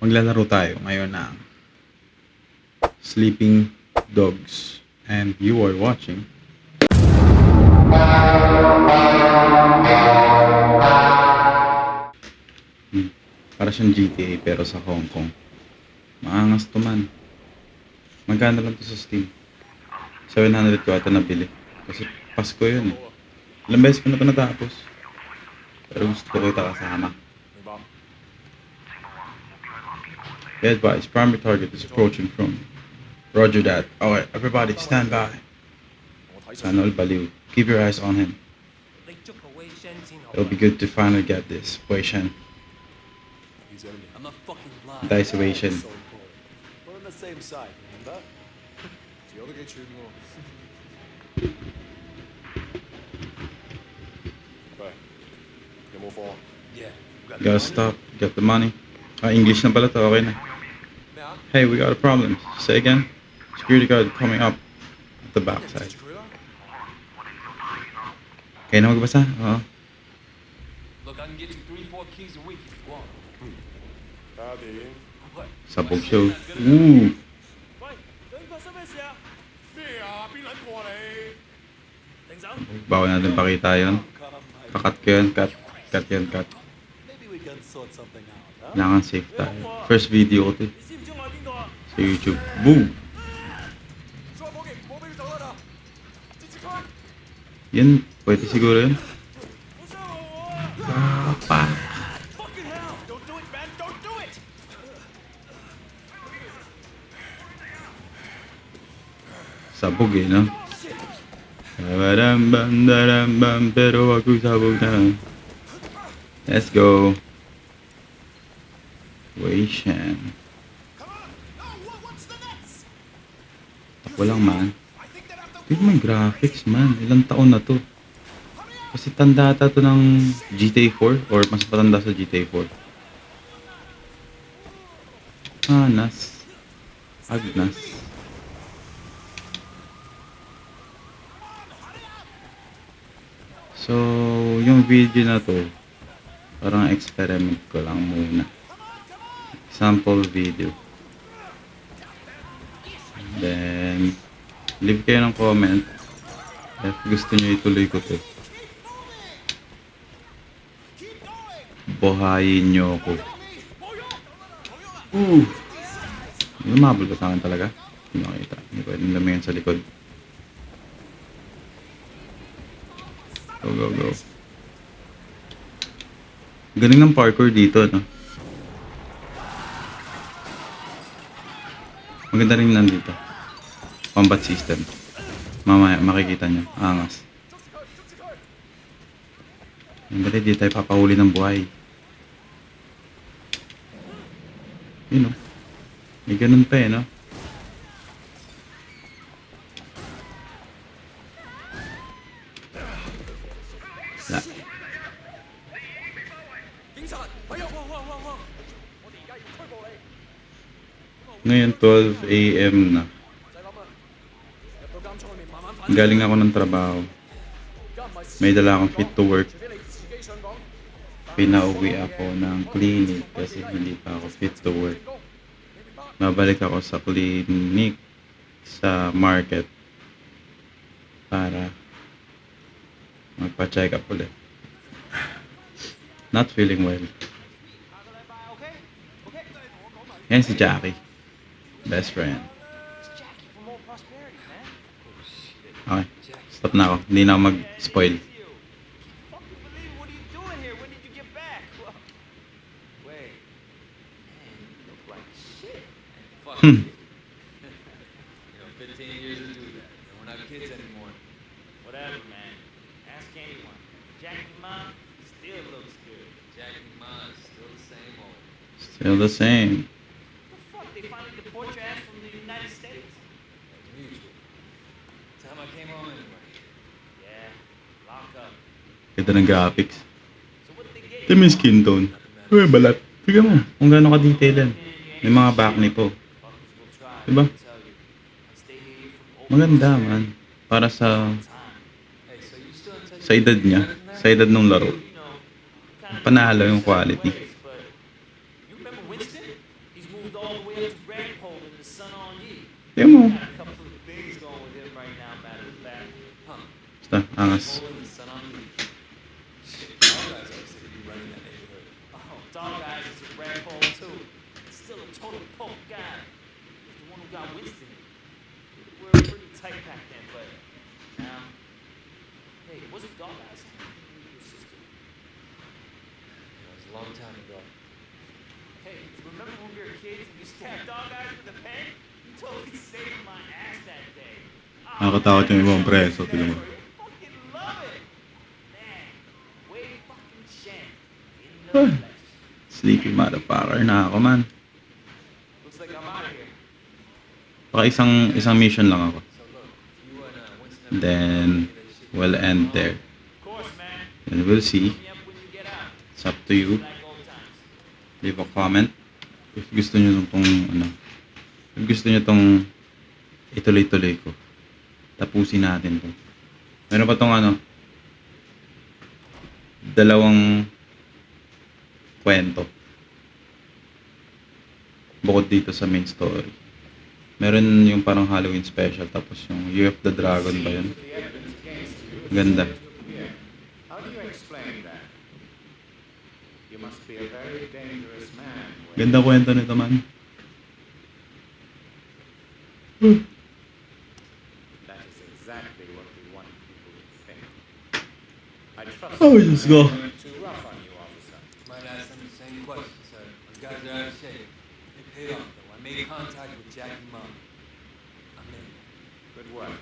Maglalaro tayo ngayon ng Sleeping Dogs. And you are watching para siyang GTA pero sa Hong Kong. Maangas to man. Magkano lang to sa Steam? 700 ko ata nabili. Kasi Pasko yun eh. Ilang beses ko na ito natapos. Pero gusto ko kita kasama. Be advised, primary target is approaching from. Roger that. Alright, everybody stand by. Sana all baliw. Keep your eyes on him. It'll be good to finally get this. Wei Shen. Dice Wei Shen. We're on the same side, remember? 只有得幾串喎。喂，有冇貨？ Gotta stop. Get the money. English na pala to. Okay na. Hey, we got a problem. Say again. Security guard coming up at the backside. Kaya na magbasa? Oo. Look, I can get you 3-4 keys a week if you want. 睇下電影。 Sabog show. Ooh. 喂，究竟發生咩事啊？咩啊？邊撚過你？停手！ Bawal natin pakita yun. Kakat ko yun. Cut. Cut yun. Cut. Maybe we can sort something out, huh? Kailangan safe tayo. First video ko to. 你知唔知我喺邊度啊？ Sa YouTube. Boom! 再火警，我都要走啦嗱！直接開！ Yan. Pwede siguro yun. 好傷害我啊 Pa.！Fucking hell! Don't do it, man! Don't do it! Sabog eh, no? Darambam, darambam, pero ako sabog na. Let's go. Wei Shen. What's the next? Ako lang man. Tignan mo yung graphics man. Ilang taon na to. Kasi tanda ata to ng GTA 4 or mas patanda sa GTA 4. Anas. Agnas. So, yung video na to, parang experiment ko lang muna. Sample video. Then, leave kayo ng comment if gusto nyo ituloy ko to. Buhayin nyo ako. Lumabol ba tayo talaga? Hindi makita. Hindi pwedeng lamayan sa likod. Go, go, go. Galing ng parkour dito, no? Maganda rin nandito. Combat system. Mamaya, makikita nyo. Angas. Hindi, di tayo papahuli ng buhay. Yun, no? May ganun pa, eh, no? Wala. 警察！哎呀，哇哇哇哇！我哋而家要拘捕你。 Ngayon, 12 AM na. 唔使諗啦，入到監倉裏面慢慢反。 Galing ako ng trabaho. 而家唔係 May dala akong fit to work. 除非你自己想講。 Pinauwi ako ng clinic kasi hindi pa ako fit to work. Babalik ako sa clinic sa market para magpa-check up ulit. Not feeling well. Yan si Jackie. Best friend. Okay. Stop na ako. Hindi na ako mag-spoil. What are you doing here? When did you get back? Wait. Man, you look like shit. Fuck Hmm. you know, 15 years to do that. And we're not kids anymore. Whatever, man. Ask anyone. Jackie mom still looks good. Jackie Ma's still the same old. Still the same. The fuck? They finally deport your ass from the United States? That's mutual. Time I came home anyway. Yeah. Lock up. Ganda ng graphics. So what they get? Ito may skin tone. Uy, balat. Tignan mo kung gaano ka-detail yan. May mga backni po. Fuckers will try. Diba? I tell you. I stay here from Maganda man. Para sa Hey, so you still in touch sa edad niya. Sa edad ng laro. you know, kind of Panalo yung quality. ways, but you remember Winston? He Tingnan mo. Got a couple of things going with him right now, matter of fact. Huh. Basta, angas. Pulling the sun on me. Shit, all guys always said he'd be running that neighborhood. Oh, Dog Eyes is a red hole too. Still a total punk guy. He's the one who got Winston in. We were pretty tight back then, but now. Hey, wasn't Dog Eyes your sister? You know, it was a long time ago. Hey, remember when we were kids and you stabbed Dog Eyes with a pen? You totally saved my ass that day. Nakakatakot yung ibang preso, tignan mo. Fucking love it. Man, way fucking Shen. In Huh. the flesh. Sleepy motherfucker na ako, man. Looks like I'm out of here. Baka isang mission lang ako. So look, if you and Winston Then, we'll end there. Of course, man. And we'll see. Hit me up when you get out. It's up to you. Like old times. Leave a comment. If gusto nyo tong if gusto nyo tong ituloy-tuloy ko. Tapusin natin to. Meron pa tong dalawang kwento. Bukod dito sa main story. Meron yung parang Halloween special, tapos yung Year of the Dragon ba yun? Ganda. How do you explain that? You must be a very dangerous man. Ganda kwento nito, man. That is exactly what we want people to think. I trust Oh, you just go. are too rough on you, officer. might ask them the same question, sir. Those guys are out of shape. It paid off, though. I made contact with Jackie Mom. I'm in. Good work.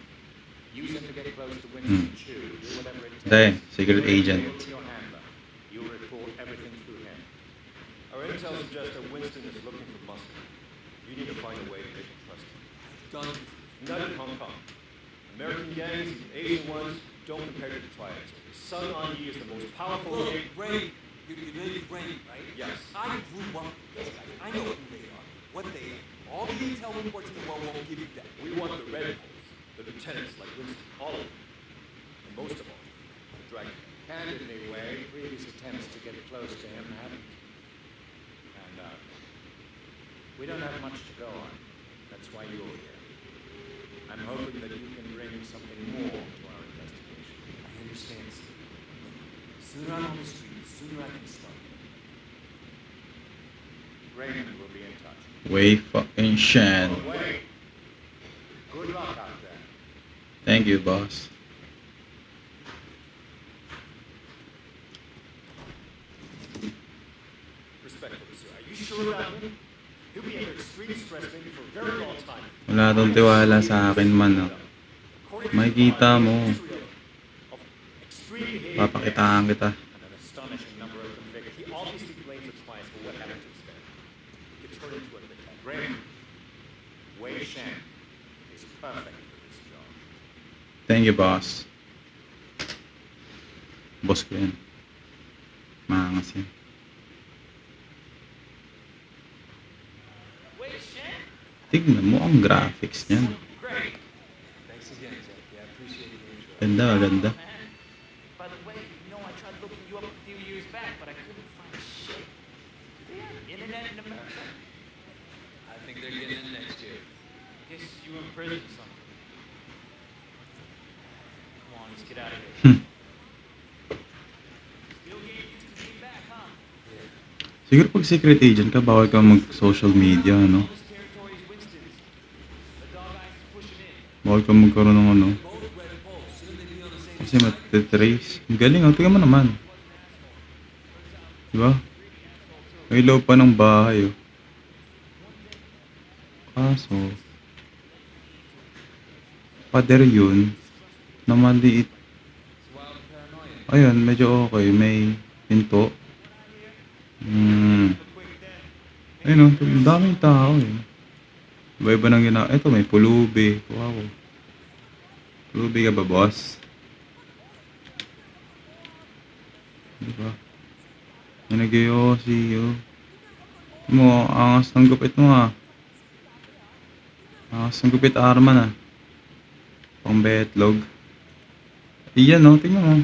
Use him to get close to Winston Chu. Do whatever it takes. Dahil, secret agent. Deal with your handler. You report everything through him. Our intel suggests that Winston is looking for muscle. You need to find a way to make him trust him. Done this. Not in Hong Kong. American gangs and Asian ones don't compare to the triads. Sun On Yi is the most powerful. Look, Ray, you're really Ray, right? Yes. I grew up with these guys. I know who they are, what they are. All the intel reports in the world won't give you that. We want the Red Poles, the lieutenants like Winston, all of them. And most of all, the Dragon. Candidly, Wade, previous attempts to get close to him haven't panned out. We don't have much to go on. That's why you're here. I'm hoping that you can bring something more to our investigation. I understand, sir. Look, the sooner I'm on the street, the sooner I can start. Raymond will be in touch. Way fucking Shen. Oh, Wade, good luck out there. Thank you, boss. Respectfully, sir. Are you sure about him? He'll be under extreme stress maybe for a very long time. Wala tong tiwala sa akin, man. According to Makikita the mo. history of extreme behavior, Papakitaan kita. And an astonishing number of convictions. he obviously blames the clients for what happened to his family. He could turn into a victim. Raymond, Wei Shen is perfect for this job. Thank you, boss. Boss ko yan. Maangas yan. Wait, Shen? Tignan mo ang graphics niyan. Great. Thanks again, Jackie. I appreciate the intro. Ganda, ganda. Man. By the way, you know I tried looking you up a few years back, but I couldn't find shit. Do they have internet in America? I think they're getting in next year. Guess you were in prison or something. Come on, let's get out of here. Still getting used to being back, huh? Yeah. Siguro pag secret agent ka, bawal ka mag-social media, no? This territory is Winston's. The Dog Eyes is pushing in. Bawal ka magkaroon ng Both Red Poles. Shouldn't they be on the same kasi side? matitrace. Ang galing, oh. Tingnan mo naman. Diba? May loob pa ng bahay, oh. Kaso, pader yun, na maliit. It's wild paranoia. Ayun, medyo okay. May pinto. Ayun, oh. Ang daming tao, eh. Iba-iba nang gina... Eto, may pulubi. Wow. Pulubi ka ba, boss? Diba? May nag-yosi, oh. Mo, angas ng gupit mo, ah. Angas ng gupit arman, ah. Pang betlog. Iyan, oh. Tingnan mo.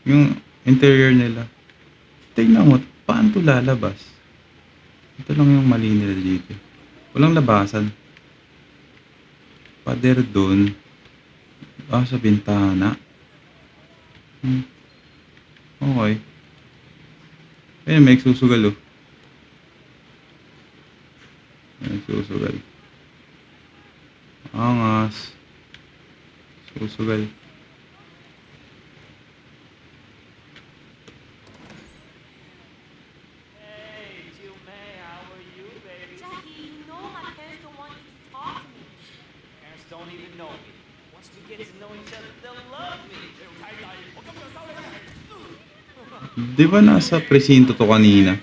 Yung interior nila. Tingnan mo. Paano to lalabas? Ito lang yung mali nila dito. Walang labasan. pader dun. Sa bintana. Okay. Ayun, may nagsusugal oh. May nagsusugal. Angas. Susugal. Hey, Jill May, how are you, baby? Jackie, you know my parents don't want you to talk to me. Parents don't even know me. Once we get to know each other, they'll love me. Di ba nasa presinto to kanina?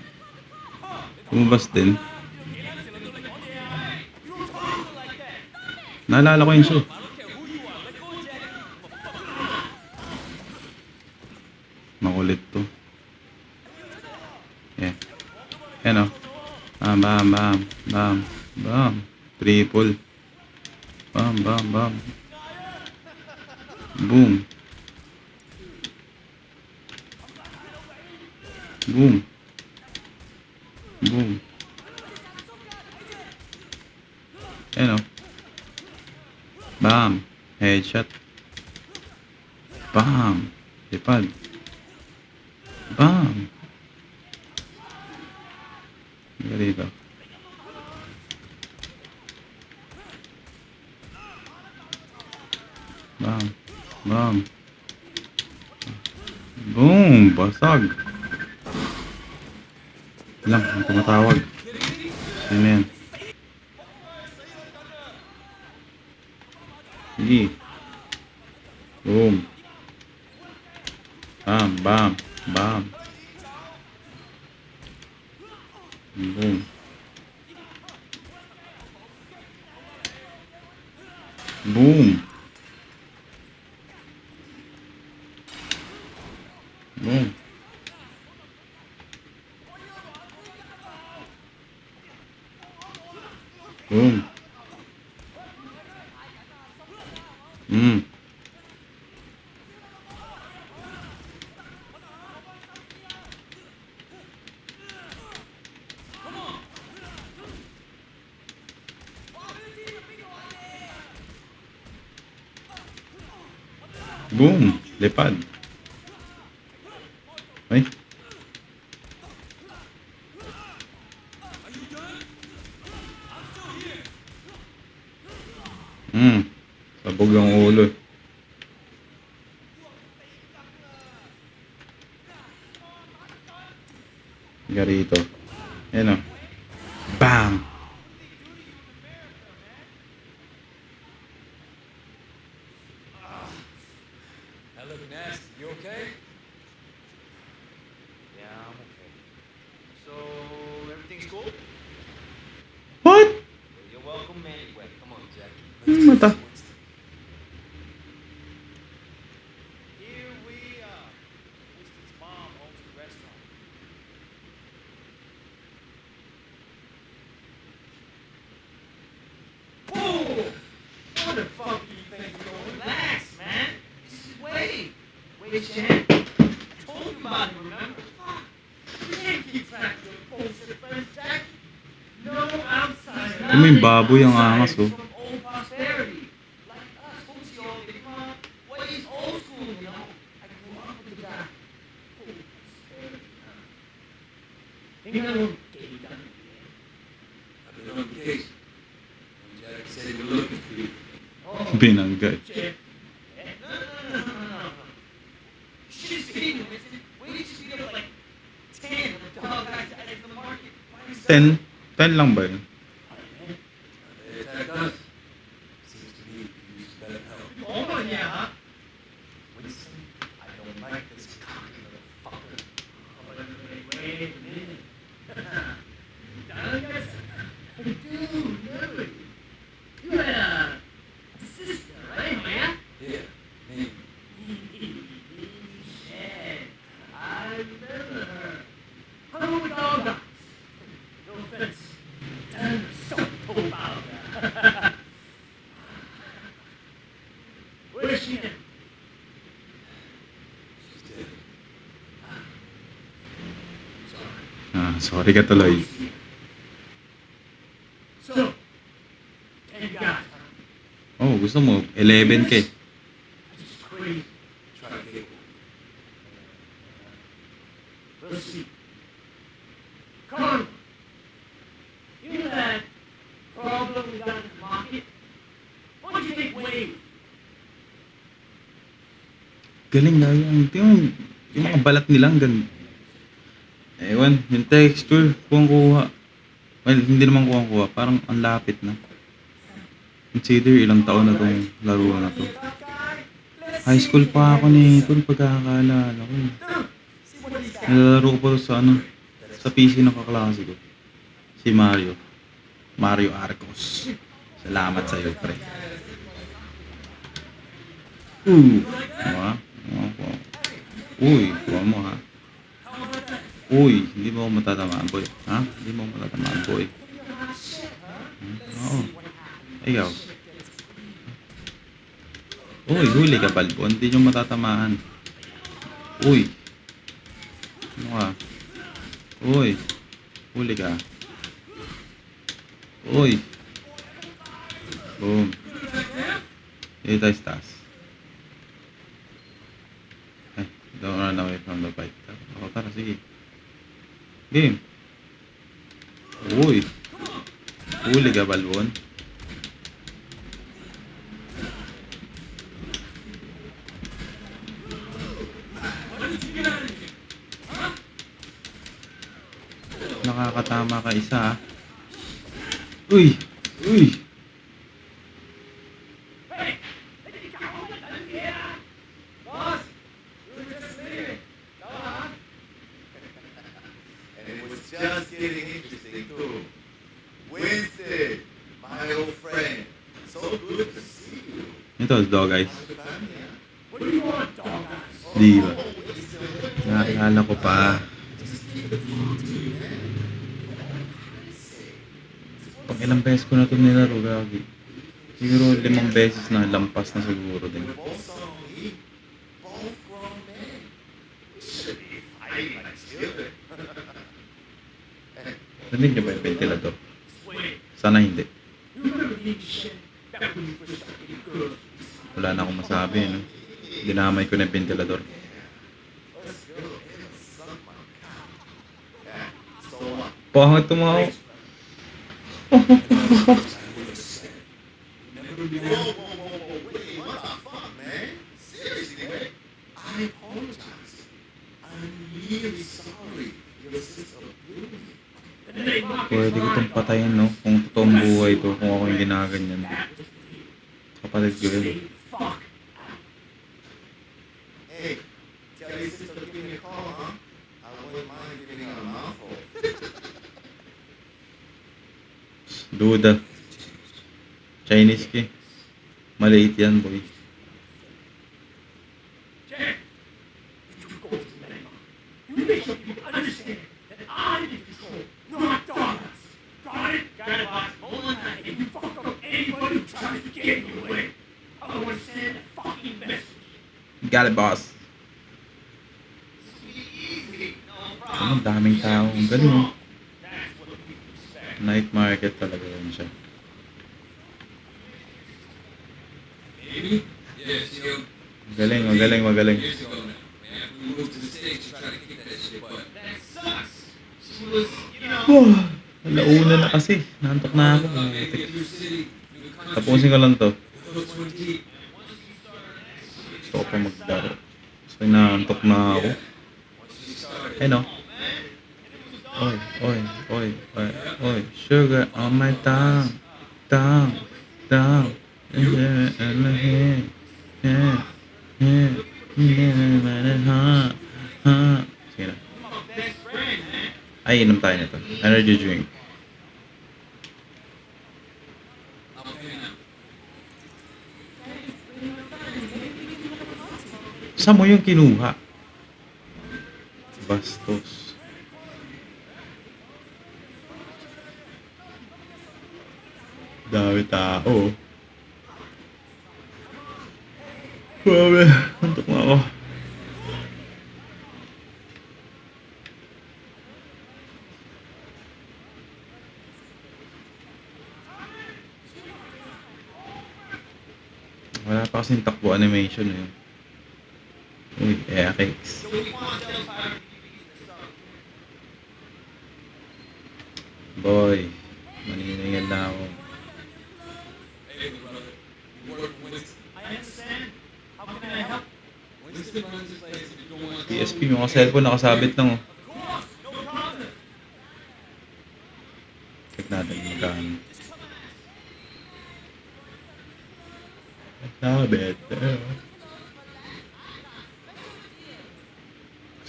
Lumabas din. Naalala ko yun siya. Makulit to. Yeah. Yan o. Bam, bam, bam, bam, bam. Triple. Bam, bam, bam. Boom. Boom. Boom. Yan o. Bam. Headshot. Bam. Lipad. Bam. Dito. Bam. Bam. Boom. Basag. Lang, may tumatawag. Sino yan? Sige. Boom. Bam, bam, bam. Boom. Boom. Boom. Boom. Boom. Lipad. Ay. Sabog yung ulo. Garito. Ayan o. Bam! That look nasty. You okay? Yeah, I'm okay. So, everything's cool? What? Well, you're welcome anyway. Come on, Jackie. Mata. Here we are. Winston's mom owns the restaurant. Whoa! What the fuck do you think you're doing? Relax, man. Just wait. Wait, Shan. I told you about it, remember? Fuck. You can't keep track of your bullshit friends, Jack. No outsider. May baboy ang angas oh. From old prosperity. Like us, who's your come what is old school, you know? I grew up with the guy. Old prosperity, huh? Think I don't get it done. I've been on the case. Jackie said you were looking for you. Oh, Binanggay. shit. No. You should have seen him, Winston. Wait, you should beat up like 10 of the dog guys out in the market by himself. 10 lang ba yun? They attacked us. Seems to me you could use better help. Oh, yeah, huh? Winston, I don't like this cocky motherfucker. Oh, wait a minute. Done, guys? Dude, Mary. You had a sister, right, man? Yeah, maybe. Shit. I remember her. Hung with all guys. No offense. Done so cool about her. Where's she at? She's dead. Sorry ka tuloy. So, 10 guys, huh? Oh, Kaso mo, 11 ka eh. It's crazy. Try cable. We'll see. Come. You know that problem we got in the market? Why don't you take Wave? Galing na yung mga balat nilang ewan, yung texture, kuha. Well, hindi naman kuha. Parang ang lapit na. Consider ilang taon na tong laro na to. High school pa ako nito, pagkakaalala ko. Nilalaro ko pa to sa PC ng kaklase ko. Si Mario. Mario Arcos. Salamat sa'yo, pre. Diba? Uy, kuha mo ha. Uy, hindi mo ako matatamaan, boy. Ha? Hindi mo ako matatamaan, boy. Oo. Ikaw. Uy, huli ka, Balbon. Hindi nyo matatamaan. Uy. Ano ka? Uy. Huli ka. Uy. Boom. Dito tayo sa taas. Don't run away from the fight. O, tara, sige. Game. Uy. Huli ka, Balbon. Nakakatama ka isa, ha? Uy! Uy! And it was just getting interesting too. Winston, my old friend, so good to see you. Ito, dog eyes. What do you want, dog eyes? Di ba? Nakakala ko pa. Pang ilang beses ko na ito nilaro, gagi. Siguro 5 beses na, lampas na siguro din. Both son of me, both grown men. We should be fighting like children. Narinig niyo ba yung ventilador? Wait, Sana hindi. you remember the shit back when you first started getting good? Wala na akong masabi, no? Dinamay ko na yung ventilador. First girl ever sucked my cock. Yeah, so what? Pangit tumawa. Whoa, wait, what the fuck, man? Seriously, man? I apologize. I'm really sorry. Your sister blew me. Pwede ko itong patayin, no? Kung totoong buhay to, kung ako yung ginaganyan. Kapatid ko yun. Fuck. Hey, tell your sister to give me a call, huh? I wouldn't mind giving her a mouthful. Duda. Chinese ki. Maliit yan, boy. Jack, you go to the landmark. You make sure people understand that I'm in control, not dogs. Got it? Got it, boss. Hold on, and you fuck up anybody who tries to get in the way. I want to send a fucking message. Got it, boss. Ang daming tao. Ang galing, oh. That's what people expect. Night market talaga yun siya. Maybe? Yeah, see, Magaling, magaling, magaling. years ago now, man. We moved to the States to try to kick that shit butt. That sucks. She was, you know. Alauna na kasi. Nantok na ako. New city, new country. Tapusin ko lang to. Those 20. Gusto ko pa maglaro. So, inaantok na ako. Once you start, Ay, no. Oy, oy, oy, oy, oy. Sugar on my tongue. Tongue. Tongue. Yeah, yeah, yeah, yeah. Ha. Sige na. Ay, inom tayo nito. Energy drink. I'll pay now. Saan mo yung kinuha? Bastos. Dami tao. Grabe, antok na ako. Wala pa kasing takbo animation eh. Uy, cakes. Boy, maniningil na ako. Hey, brother. You work for Winston. I understand. How can I help? Winston runs this place if you don't want to. PSP, mga cellphone nakasabit lang oh. Of course, no problem. Check natin magkano. Just come and ask. Nakabet.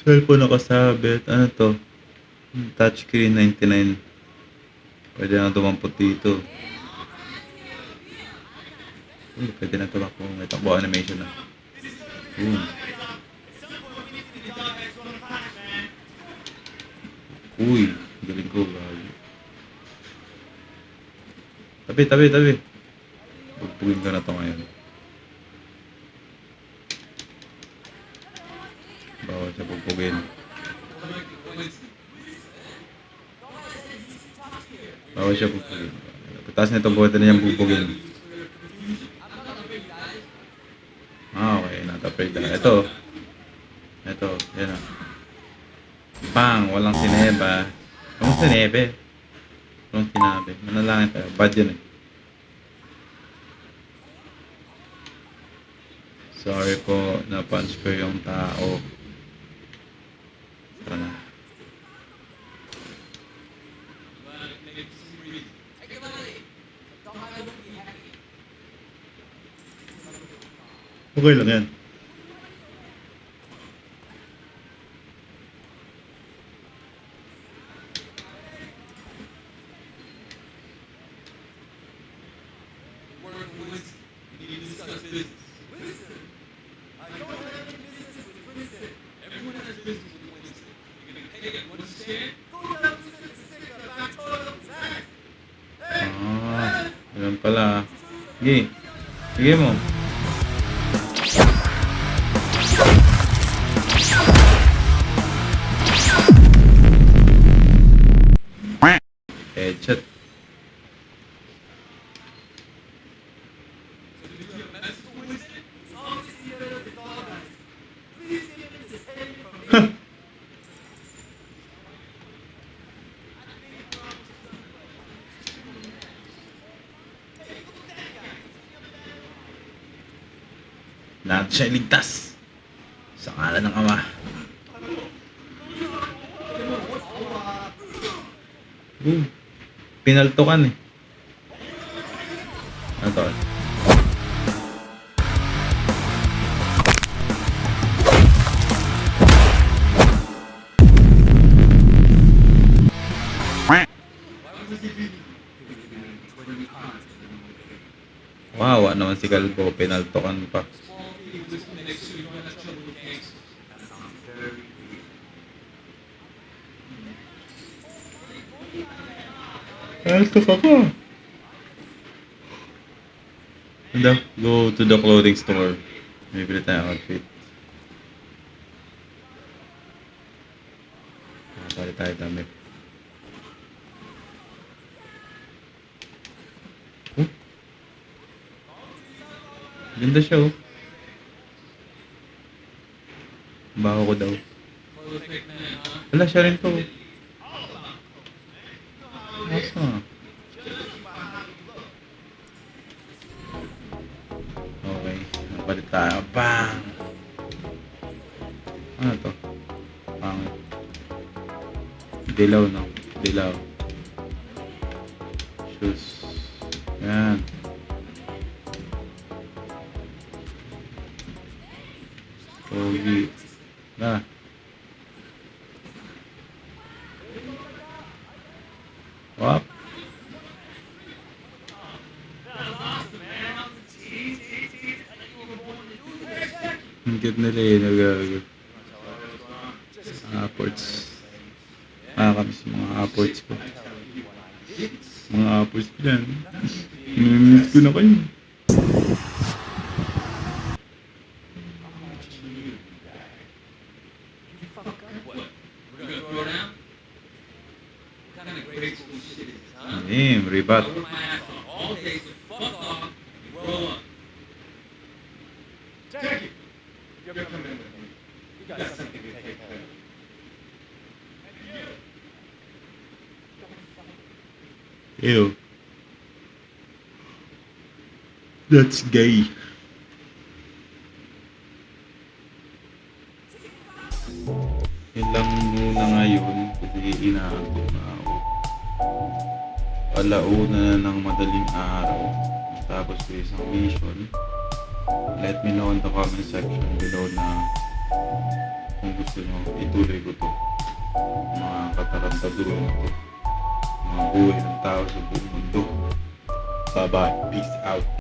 Cellphone nakasabit. Ano to? Touchscreen 99. Pwede na tumampot dito. Uy, pwede na tumakbo. May takbo animation na. Uy, galing ko. Galing. Tabi. Bugpugin ko na to ngayon. Bawal siya bugpugin. Bawal siya bugpugin. Pagtaas nito, buwete na niyang bugpugin. Okay, not-afraid na. Ito, yan na. Bang! Walang sineba. Walang sinebe. Walang sinabi. Manalangin tayo. Bad yun eh. Sorry po, na-punch ko yung tao. Tara na. Okay lang yan. Work for Winston. You need to discuss business. Everyone has business with Winston. You're gonna pay it, you understand? Ganun pala. Sige. Sige mo. Headshot. Lahat siya iligtas sa ngalan ng Ama. Pinaltukan eh. Ano to? Wow, naman si Kalbo, pinaltukan pa. Alto ka pa. Ano? Go to the clothing store. Bibili tayo outfit. Nakapali tayo damit. Oh? Ganda siya oh. Baho ko daw. Wala siya rin to. Asa? Okay, napalit tayo. Bang! Ano to? Pangit. Dilaw, no? Dilaw. Shoes. Yan. Pogi. Na. Wap. Ang cute nila eh, nagagawa. Upwards. Nakakamiss yung mga upwards ko. Mga upwards ko dyan. Namimiss ko na kayo. Damn, Rebat. got something to take care of. Ew. That's gay. Yun lang muna ngayon kasi inaantok na ako. Alauna na ng madaling araw. Tapos ko isang mission. Let me know in the comment section below na kung gusto nyo ituloy ko to. Mga katarantaduhan ko. Mga buhay ng tao sa buong mundo. Bye bye. Peace out.